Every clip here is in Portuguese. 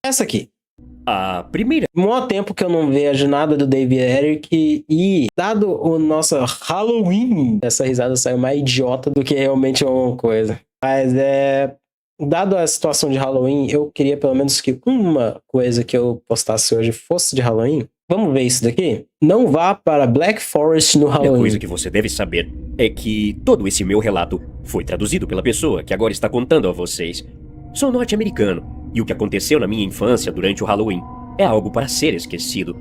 Essa aqui. A primeira... Mó tempo que eu não vejo nada do Dave Eric e, dado o nosso Halloween, essa risada saiu mais idiota do que realmente alguma coisa. Mas dado a situação de Halloween, eu queria pelo menos que uma coisa que eu postasse hoje fosse de Halloween. Vamos ver isso daqui? Não vá para Black Forest no A Halloween. coisa que você deve saber é que todo esse meu relato foi traduzido pela pessoa que agora está contando a vocês. Sou norte-americano e o que aconteceu na minha infância durante o Halloween é algo para ser esquecido.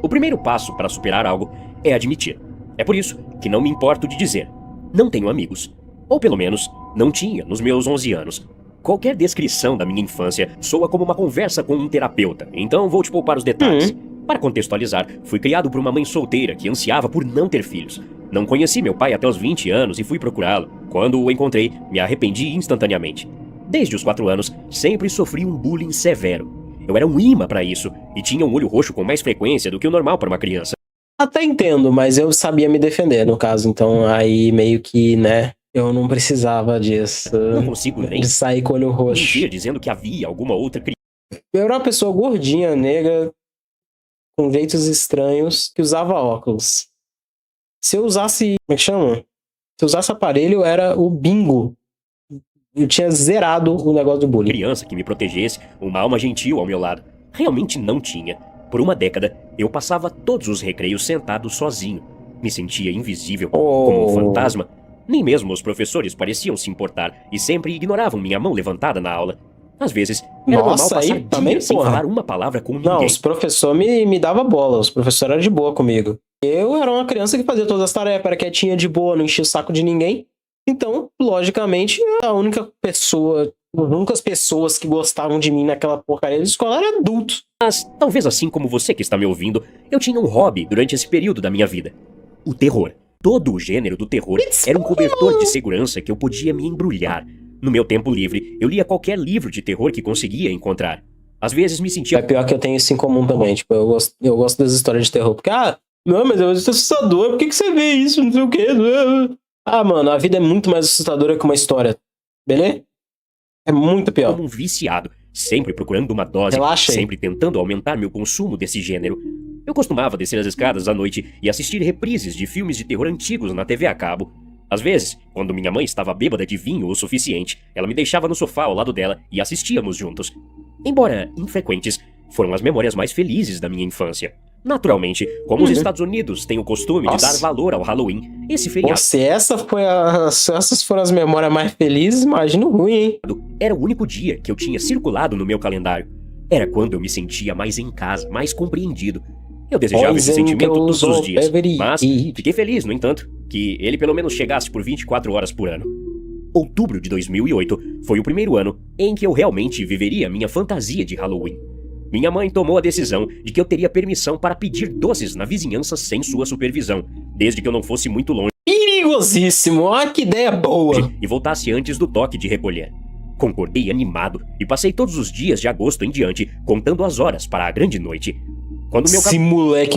O primeiro passo para superar algo é admitir. É por isso que não me importo de dizer: não tenho amigos. Ou pelo menos, não tinha nos meus 11 anos. Qualquer descrição da minha infância soa como uma conversa com um terapeuta, então vou te poupar os detalhes. Para contextualizar, fui criado por uma mãe solteira que ansiava por não ter filhos. Não conheci meu pai até os 20 anos e fui procurá-lo. Quando o encontrei, me arrependi instantaneamente. Desde os 4 anos, sempre sofri um bullying severo. Eu era um imã para isso e tinha um olho roxo com mais frequência do que o normal para uma criança. Até entendo, mas eu sabia me defender, no caso. Então aí meio que, né, eu não precisava disso. Não consigo nem de sair com o olho roxo. mentir dizendo que havia alguma outra criança. Eu era uma pessoa gordinha, negra, com jeitos estranhos, que usava óculos. Se eu usasse... Como é que chama? Se eu usasse aparelho, era o bingo. Eu tinha zerado o negócio do bullying. Criança que me protegesse, uma alma gentil ao meu lado. Realmente não tinha. Por uma década, eu passava todos os recreios sentado sozinho. Me sentia invisível, como um fantasma. Nem mesmo os professores pareciam se importar e sempre ignoravam minha mão levantada na aula. Às vezes, era normal passar dias sem falar uma palavra com ninguém. Não, os professores me davam bola, os professores eram de boa comigo. Eu era uma criança que fazia todas as tarefas, era quietinha de boa, não enchia o saco de ninguém. Então, logicamente, as únicas pessoas que gostavam de mim naquela porcaria de escola eram adultos. Mas, talvez assim como você que está me ouvindo, eu tinha um hobby durante esse período da minha vida. O terror. Todo o gênero do terror era um cobertor de segurança que eu podia me embrulhar. No meu tempo livre, eu lia qualquer livro de terror que conseguia encontrar. Às vezes me sentia... É pior que eu tenho isso em comum também, tipo, eu gosto das histórias de terror, porque, não, mas é assustador, por que você vê isso, não sei o quê? Mano, a vida é muito mais assustadora que uma história, beleza? É muito pior. Como um viciado, sempre procurando uma dose, sempre tentando aumentar meu consumo desse gênero. Eu costumava descer as escadas à noite e assistir reprises de filmes de terror antigos na TV a cabo. Às vezes, quando minha mãe estava bêbada de vinho o suficiente, ela me deixava no sofá ao lado dela e assistíamos juntos. Embora infrequentes, foram as memórias mais felizes da minha infância. Naturalmente, como os Estados Unidos têm o costume de dar valor ao Halloween, esse feriado... Se essas foram as memórias mais felizes, imagino ruim, hein? Era o único dia que eu tinha circulado no meu calendário. Era quando eu me sentia mais em casa, mais compreendido. Eu desejava esse sentimento todos os dias, mas fiquei feliz, no entanto, que ele pelo menos chegasse por 24 horas por ano. Outubro de 2008 foi o primeiro ano em que eu realmente viveria minha fantasia de Halloween. Minha mãe tomou a decisão de que eu teria permissão para pedir doces na vizinhança sem sua supervisão, desde que eu não fosse muito longe. Perigosíssimo! Olha que ideia boa! E voltasse antes do toque de recolher. Concordei animado e passei todos os dias de agosto em diante contando as horas para a grande noite. Quando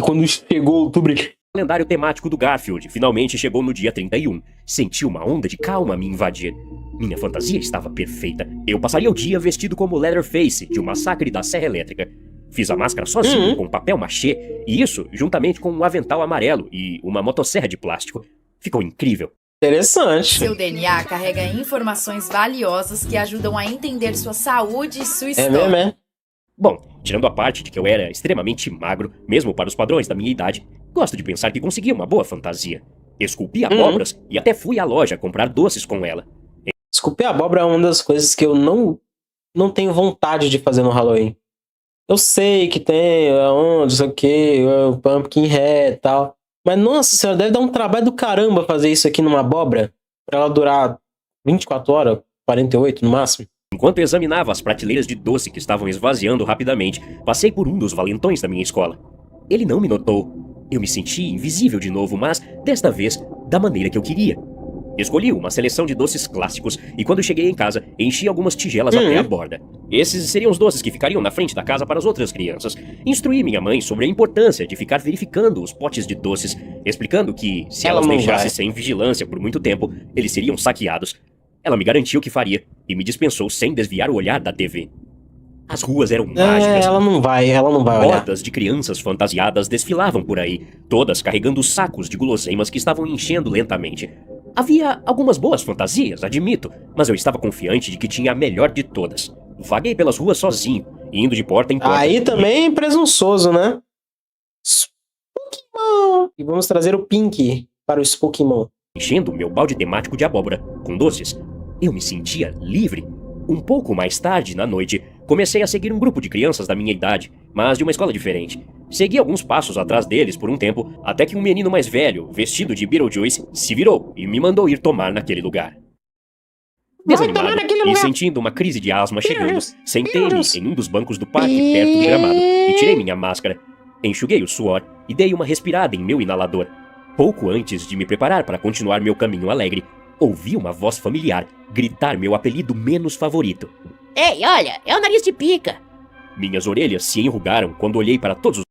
quando chegou outubro... O calendário temático do Garfield finalmente chegou no dia 31. Senti uma onda de calma me invadir. Minha fantasia estava perfeita. Eu passaria o dia vestido como Leatherface de um massacre da Serra Elétrica. Fiz a máscara sozinho com papel machê, e isso juntamente com um avental amarelo e uma motosserra de plástico. Ficou incrível. Interessante. Seu DNA carrega informações valiosas que ajudam a entender sua saúde e sua história. É mesmo, é? Bom, tirando a parte de que eu era extremamente magro, mesmo para os padrões da minha idade, gosto de pensar que consegui uma boa fantasia. Esculpi abóboras e até fui à loja comprar doces com ela. Esculpir abóbora é uma das coisas que eu não tenho vontade de fazer no Halloween. Eu sei que tem não sei o que, o Pumpkinhead e tal. Mas, nossa senhora, deve dar um trabalho do caramba fazer isso aqui numa abóbora. Pra ela durar 24 horas, 48 no máximo. Enquanto examinava as prateleiras de doce que estavam esvaziando rapidamente, passei por um dos valentões da minha escola. Ele não me notou. Eu me senti invisível de novo, mas, desta vez, da maneira que eu queria. Escolhi uma seleção de doces clássicos e quando cheguei em casa, enchi algumas tigelas até a borda. Esses seriam os doces que ficariam na frente da casa para as outras crianças. Instruí minha mãe sobre a importância de ficar verificando os potes de doces, explicando que, se ela os deixasse sem vigilância por muito tempo, eles seriam saqueados. Ela me garantiu que faria e me dispensou sem desviar o olhar da TV. As ruas eram mágicas. Ela não vai olhar. Hordas de crianças fantasiadas desfilavam por aí, todas carregando sacos de guloseimas que estavam enchendo lentamente. Havia algumas boas fantasias, admito, mas eu estava confiante de que tinha a melhor de todas. Vaguei pelas ruas sozinho, indo de porta em porta. Aí também presunçoso, né? Spookymon! E vamos trazer o Pink para o Spookymon. Enchendo meu balde temático de abóbora com doces. Eu me sentia livre. Um pouco mais tarde, na noite, comecei a seguir um grupo de crianças da minha idade, mas de uma escola diferente. Segui alguns passos atrás deles por um tempo, até que um menino mais velho, vestido de Beetlejuice, se virou e me mandou ir tomar naquele lugar. Desanimado e sentindo uma crise de asma chegando, sentei-me em um dos bancos do parque perto do gramado e tirei minha máscara. Enxuguei o suor e dei uma respirada em meu inalador. Pouco antes de me preparar para continuar meu caminho alegre, ouvi uma voz familiar gritar meu apelido menos favorito. Ei, olha, é o nariz de pica. Minhas orelhas se enrugaram quando olhei para todos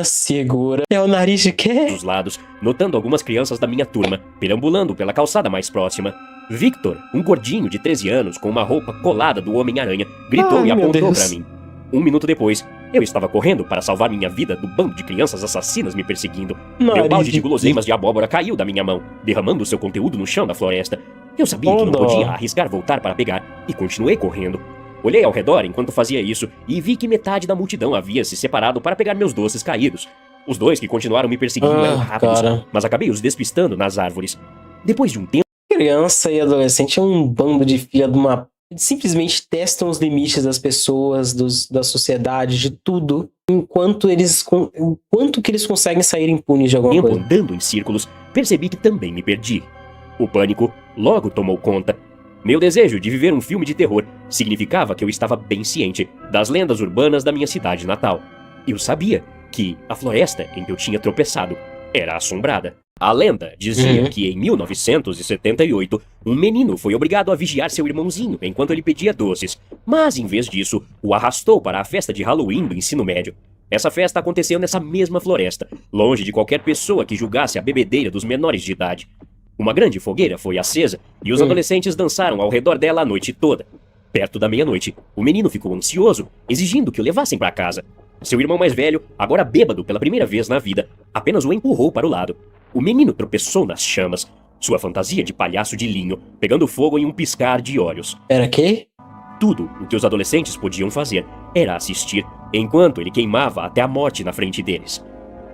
Segura. É o nariz de quê? os lados, notando algumas crianças da minha turma perambulando pela calçada mais próxima. Victor, um gordinho de 13 anos com uma roupa colada do Homem-Aranha, gritou e apontou para mim. Um minuto depois, eu estava correndo para salvar minha vida do bando de crianças assassinas me perseguindo. Meu balde de guloseimas de abóbora caiu da minha mão, derramando seu conteúdo no chão da floresta. Eu sabia que não podia arriscar voltar para pegar, e continuei correndo. Olhei ao redor enquanto fazia isso, e vi que metade da multidão havia se separado para pegar meus doces caídos. Os dois que continuaram me perseguindo eram rápidos, mas acabei os despistando nas árvores. Depois de um tempo... Criança e adolescente é um bando de filha de uma... Eles simplesmente testam os limites das pessoas, da sociedade, de tudo, enquanto que eles conseguem sair impunes de alguma coisa. Andando em círculos, percebi que também me perdi. O pânico logo tomou conta. Meu desejo de viver um filme de terror significava que eu estava bem ciente das lendas urbanas da minha cidade natal. Eu sabia que a floresta em que eu tinha tropeçado era assombrada. A lenda dizia que em 1978, um menino foi obrigado a vigiar seu irmãozinho enquanto ele pedia doces, mas em vez disso, o arrastou para a festa de Halloween do ensino médio. Essa festa aconteceu nessa mesma floresta, longe de qualquer pessoa que julgasse a bebedeira dos menores de idade. Uma grande fogueira foi acesa e os adolescentes dançaram ao redor dela a noite toda. Perto da meia-noite, o menino ficou ansioso, exigindo que o levassem para casa. Seu irmão mais velho, agora bêbado pela primeira vez na vida, apenas o empurrou para o lado. O menino tropeçou nas chamas, sua fantasia de palhaço de linho, pegando fogo em um piscar de olhos. Era quê? Tudo o que os adolescentes podiam fazer era assistir, enquanto ele queimava até a morte na frente deles.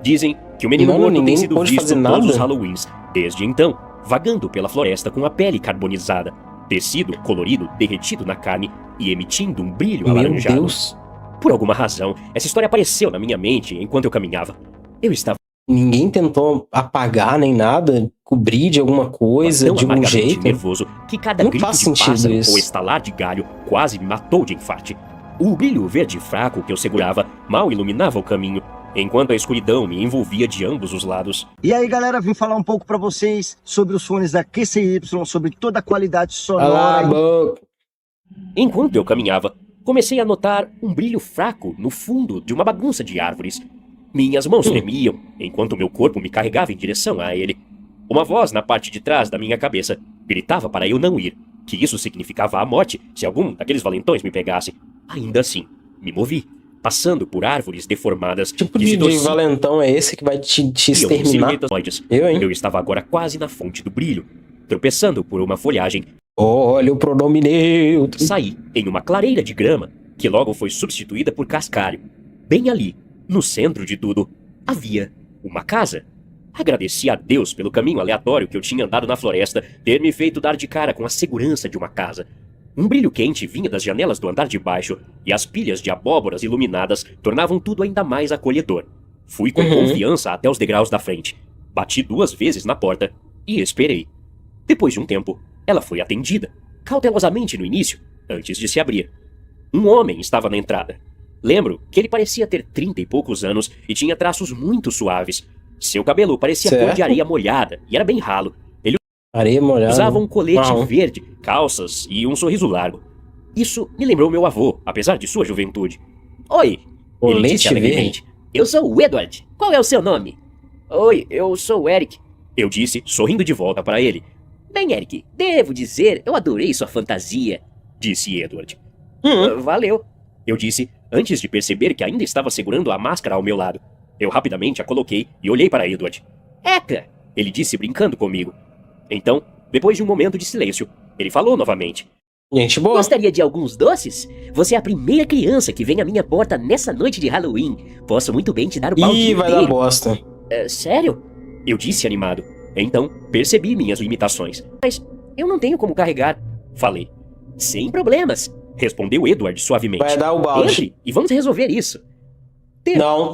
Dizem que o menino morto tem sido visto todos os Halloweens, desde então, vagando pela floresta com a pele carbonizada, tecido colorido derretido na carne e emitindo um brilho alaranjado. Meu Deus! Por alguma razão, essa história apareceu na minha mente enquanto eu caminhava. Eu estava... Ninguém tentou apagar nem nada, cobrir de alguma coisa, de algum jeito. Nervoso que cada não grito faz de sentido pássaro isso. ou estalar de galho quase me matou de infarte. O brilho verde fraco que eu segurava mal iluminava o caminho, enquanto a escuridão me envolvia de ambos os lados. E aí, galera, vim falar um pouco pra vocês sobre os fones da QCY, sobre toda a qualidade sonora. Enquanto eu caminhava, comecei a notar um brilho fraco no fundo de uma bagunça de árvores. Minhas mãos tremiam, enquanto meu corpo me carregava em direção a ele. Uma voz na parte de trás da minha cabeça gritava para eu não ir, que isso significava a morte se algum daqueles valentões me pegasse. Ainda assim, me movi, passando por árvores deformadas. Que tipo de valentão é esse que vai te exterminar? Eu estava agora quase na fonte do brilho, tropeçando por uma folhagem. Olha o pronome neutro. Saí em uma clareira de grama, que logo foi substituída por cascalho. Bem ali, no centro de tudo, havia uma casa. Agradeci a Deus pelo caminho aleatório que eu tinha andado na floresta ter me feito dar de cara com a segurança de uma casa. Um brilho quente vinha das janelas do andar de baixo, e as pilhas de abóboras iluminadas tornavam tudo ainda mais acolhedor. Fui com confiança até os degraus da frente. Bati 2 vezes na porta e esperei. Depois de um tempo, ela foi atendida, cautelosamente no início, antes de se abrir. Um homem estava na entrada. Lembro que ele parecia ter 30 e poucos anos e tinha traços muito suaves. Seu cabelo parecia cor de areia molhada e era bem ralo. Ele usava um colete verde, calças e um sorriso largo. Isso me lembrou meu avô, apesar de sua juventude. Oi, ele disse alegremente. Eu sou o Edward. Qual é o seu nome? Oi, eu sou o Eric. Eu disse, sorrindo de volta para ele. Bem, Eric, devo dizer, eu adorei sua fantasia, disse Edward. Valeu. Eu disse, antes de perceber que ainda estava segurando a máscara ao meu lado. Eu rapidamente a coloquei e olhei para Edward. Eca! Ele disse brincando comigo. Então, depois de um momento de silêncio, ele falou novamente. Gente boa. Gostaria de alguns doces? Você é a primeira criança que vem à minha porta nessa noite de Halloween. Posso muito bem te dar o balde Ih, vai dar inteiro. bosta. Sério? Eu disse animado. Então, percebi minhas limitações. Mas eu não tenho como carregar. Falei. Sem problemas. Respondeu Edward suavemente. Vai dar o balde. Entre e vamos resolver isso. Não.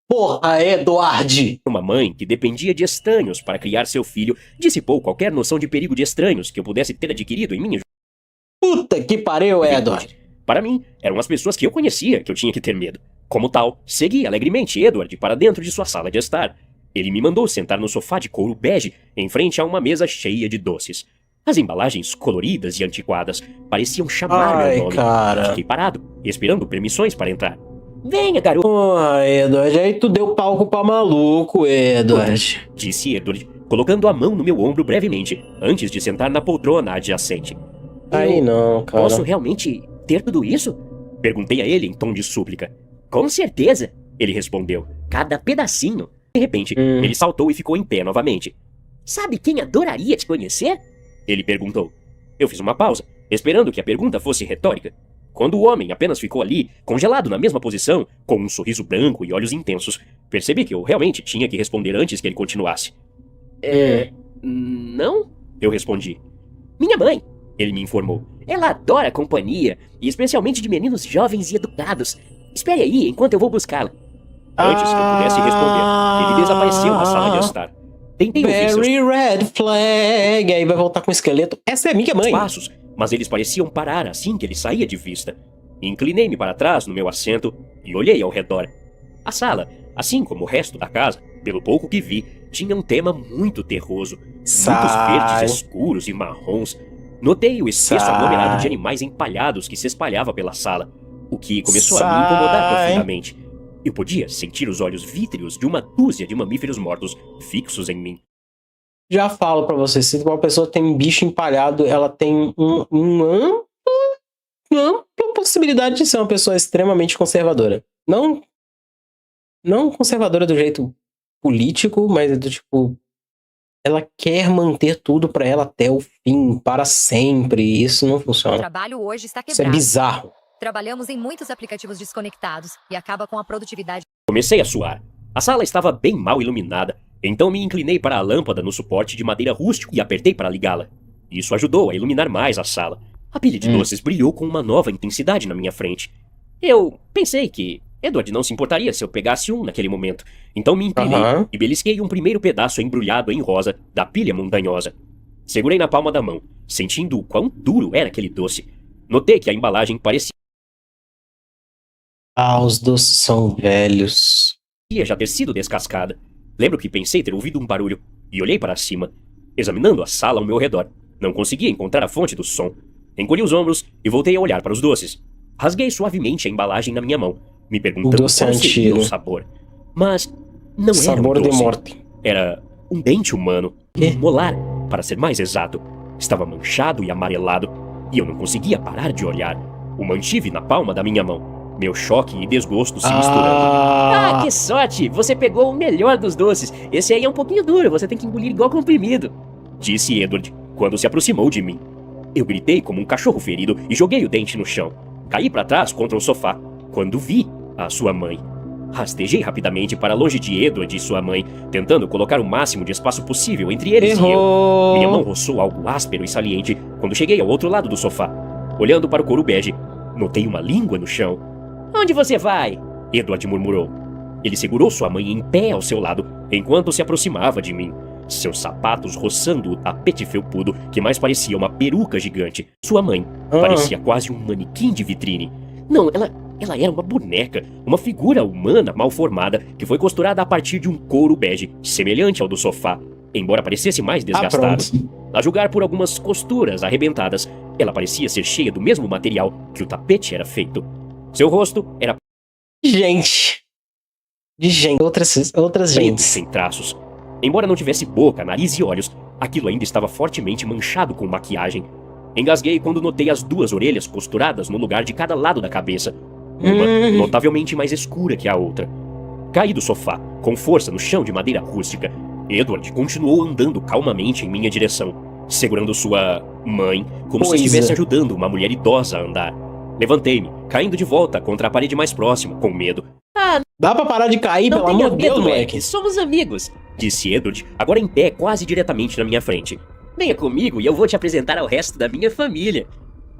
Porra, Edward! Uma mãe que dependia de estranhos para criar seu filho dissipou qualquer noção de perigo de estranhos que eu pudesse ter adquirido em minha Puta que pariu, Edward. Para mim, eram as pessoas que eu conhecia que eu tinha que ter medo. Como tal, segui alegremente Edward para dentro de sua sala de estar. Ele me mandou sentar no sofá de couro bege, em frente a uma mesa cheia de doces. As embalagens coloridas e antiquadas pareciam chamar Ai, meu nome. cara. Fiquei parado, esperando permissões para entrar. Venha, garoto. Porra, Edward, aí tu deu palco pra maluco, Edward. Disse Edward, colocando a mão no meu ombro brevemente, antes de sentar na poltrona adjacente. Aí não, cara. Posso realmente ter tudo isso? Perguntei a ele em tom de súplica. Com certeza. Ele respondeu. Cada pedacinho. De repente, ele saltou e ficou em pé novamente. Sabe quem adoraria te conhecer? Ele perguntou. Eu fiz uma pausa, esperando que a pergunta fosse retórica. Quando o homem apenas ficou ali, congelado na mesma posição, com um sorriso branco e olhos intensos, percebi que eu realmente tinha que responder antes que ele continuasse. Não? Eu respondi. Minha mãe. Ele me informou. Ela adora companhia, e especialmente de meninos jovens e educados. Espere aí enquanto eu vou buscá-la. Antes que eu pudesse responder, ele desapareceu na sala de estar. Tentei ouvir seus Very red flag. Aí vai voltar com o esqueleto. Essa é minha mãe. passos, mas eles pareciam parar assim que ele saía de vista. Inclinei-me para trás no meu assento e olhei ao redor. A sala, assim como o resto da casa, pelo pouco que vi, tinha um tema muito terroso. Sai. Muitos verdes escuros e marrons. Notei o espesso Sai. aglomerado de animais empalhados que se espalhava pela sala, o que começou a me incomodar Sai. profundamente. Eu podia sentir os olhos vítreos de uma dúzia de mamíferos mortos fixos em mim. Já falo pra você, se uma pessoa tem um bicho empalhado, ela tem uma ampla possibilidade de ser uma pessoa extremamente conservadora. Não conservadora do jeito político, mas do tipo... Ela quer manter tudo pra ela até o fim, para sempre. E isso não O funciona. trabalho hoje está Isso é quebrado. bizarro. Trabalhamos em muitos aplicativos desconectados e acaba com a produtividade. Comecei a suar. A sala estava bem mal iluminada, então me inclinei para a lâmpada no suporte de madeira rústico e apertei para ligá-la. Isso ajudou a iluminar mais a sala. A pilha de doces brilhou com uma nova intensidade na minha frente. Eu pensei que Edward não se importaria se eu pegasse um naquele momento, então me inclinei Aham. e belisquei um primeiro pedaço embrulhado em rosa da pilha montanhosa. Segurei na palma da mão, sentindo o quão duro era aquele doce. Notei que a embalagem parecia Os doces são velhos. já ter sido descascada. Lembro que pensei ter ouvido um barulho e olhei para cima, examinando a sala ao meu redor. Não conseguia encontrar a fonte do som. Encolhi os ombros e voltei a olhar para os doces. Rasguei suavemente a embalagem na minha mão, me perguntando Doce qual seria antigo. o sabor. Mas não Sabor era um de doce. morte. Era um dente humano. Quê? Um molar, para ser mais exato. Estava manchado e amarelado, e eu não conseguia parar de olhar. O mantive na palma da minha mão. Meu choque e desgosto se misturando. Ah, que sorte! Você pegou o melhor dos doces. Esse aí é um pouquinho duro, você tem que engolir igual comprimido. Disse Edward, quando se aproximou de mim. Eu gritei como um cachorro ferido e joguei o dente no chão. Caí para trás contra o sofá, quando vi a sua mãe. Rastejei rapidamente para longe de Edward e sua mãe, tentando colocar o máximo de espaço possível entre eles e eu. Errou. Minha mão roçou algo áspero e saliente quando cheguei ao outro lado do sofá. Olhando para o couro bege, notei uma língua no chão. Onde você vai? Edward murmurou. Ele segurou sua mãe em pé ao seu lado, enquanto se aproximava de mim. Seus sapatos roçando o tapete felpudo, que mais parecia uma peruca gigante. Sua mãe parecia quase um manequim de vitrine. Não, ela era uma boneca, uma figura humana mal formada, que foi costurada a partir de um couro bege, semelhante ao do sofá, embora parecesse mais desgastado. A julgar por algumas costuras arrebentadas, ela parecia ser cheia do mesmo material que o tapete era feito. Seu rosto era Gente. De gente. Outras preto, gentes. sem traços. Embora não tivesse boca, nariz e olhos, aquilo ainda estava fortemente manchado com maquiagem. Engasguei quando notei as 2 orelhas costuradas no lugar de cada lado da cabeça. Uma notavelmente mais escura que a outra. Caí do sofá, com força no chão de madeira rústica. Edward continuou andando calmamente em minha direção, segurando sua mãe como se estivesse ajudando uma mulher idosa a andar. Levantei-me, caindo de volta contra a parede mais próxima, com medo. Dá pra parar de cair, Não pelo tenha amor de Deus, medo, moleque. Eric. Somos amigos. Disse Edward, agora em pé quase diretamente na minha frente. Venha comigo e eu vou te apresentar ao resto da minha família.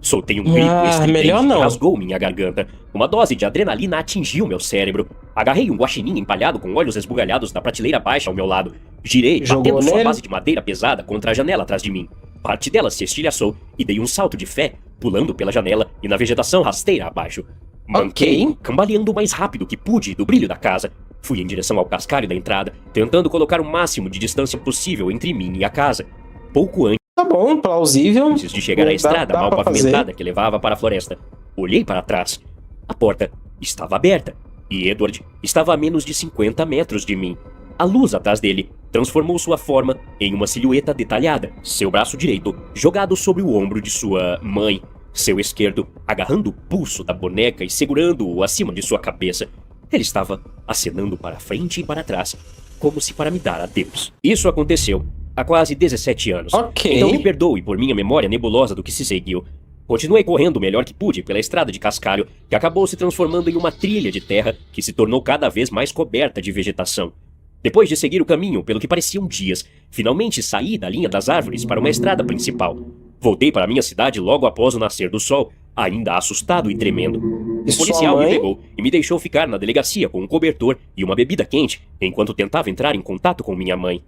Soltei um grito estridente melhor não. que rasgou minha garganta. Uma dose de adrenalina atingiu meu cérebro. Agarrei um guaxinim empalhado com olhos esbugalhados da prateleira baixa ao meu lado. Girei, Jogou batendo sua nele. base de madeira pesada contra a janela atrás de mim. Parte dela se estilhaçou e dei um salto de fé, pulando pela janela e na vegetação rasteira abaixo. Manquei, cambaleando o mais rápido que pude do brilho da casa. Fui em direção ao cascalho da entrada, tentando colocar o máximo de distância possível entre mim e a casa. Pouco Tá bom, plausível. antes de chegar à estrada Dá mal pra pavimentada que levava para a floresta, olhei para trás. A porta estava aberta e Edward estava a menos de 50 metros de mim. A luz atrás dele transformou sua forma em uma silhueta detalhada, seu braço direito jogado sobre o ombro de sua mãe, seu esquerdo agarrando o pulso da boneca e segurando-o acima de sua cabeça. Ele estava acenando para frente e para trás, como se para me dar adeus. Isso aconteceu há quase 17 anos. Ok. Então me perdoe por minha memória nebulosa do que se seguiu. Continuei correndo o melhor que pude pela estrada de cascalho, que acabou se transformando em uma trilha de terra que se tornou cada vez mais coberta de vegetação. Depois de seguir o caminho pelo que pareciam dias, finalmente saí da linha das árvores para uma estrada principal. Voltei para minha cidade logo após o nascer do sol, ainda assustado e tremendo. E O sua policial me mãe? pegou e me deixou ficar na delegacia com um cobertor e uma bebida quente, enquanto tentava entrar em contato com minha mãe.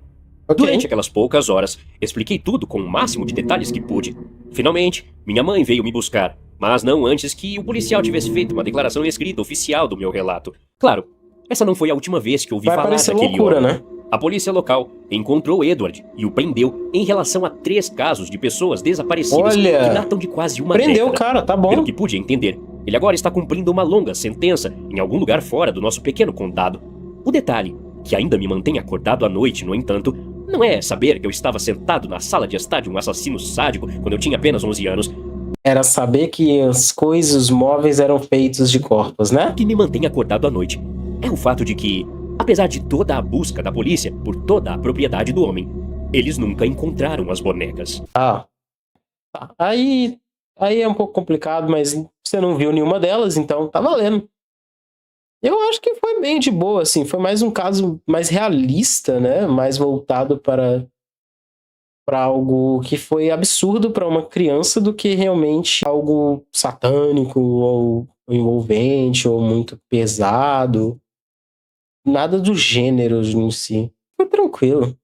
Ok. Durante aquelas poucas horas, expliquei tudo com o máximo de detalhes que pude. Finalmente, minha mãe veio me buscar, mas não antes que o policial tivesse feito uma declaração escrita oficial do meu relato. Claro, essa não foi a última vez que ouvi Vai falar parecer daquele loucura, homem. né? A polícia local encontrou Edward e o prendeu em relação a 3 casos de pessoas desaparecidas Olha, que datam de quase uma Prendeu o década. cara, tá Pelo bom. que pude entender, ele agora está cumprindo uma longa sentença em algum lugar fora do nosso pequeno condado. O detalhe, que ainda me mantém acordado à noite, no entanto, não é saber que eu estava sentado na sala de estar de um assassino sádico quando eu tinha apenas 11 anos. Era saber que as coisas, os móveis eram feitos de corpos, né? O que me mantém acordado à noite é o fato de que, apesar de toda a busca da polícia por toda a propriedade do homem, eles nunca encontraram as bonecas. Tá. Aí é um pouco complicado, mas você não viu nenhuma delas, então tá valendo. Eu acho que foi bem de boa, assim. Foi mais um caso mais realista, né? Mais voltado para algo que foi absurdo para uma criança do que realmente algo satânico ou envolvente ou muito pesado. Nada do gênero em si. Foi tranquilo.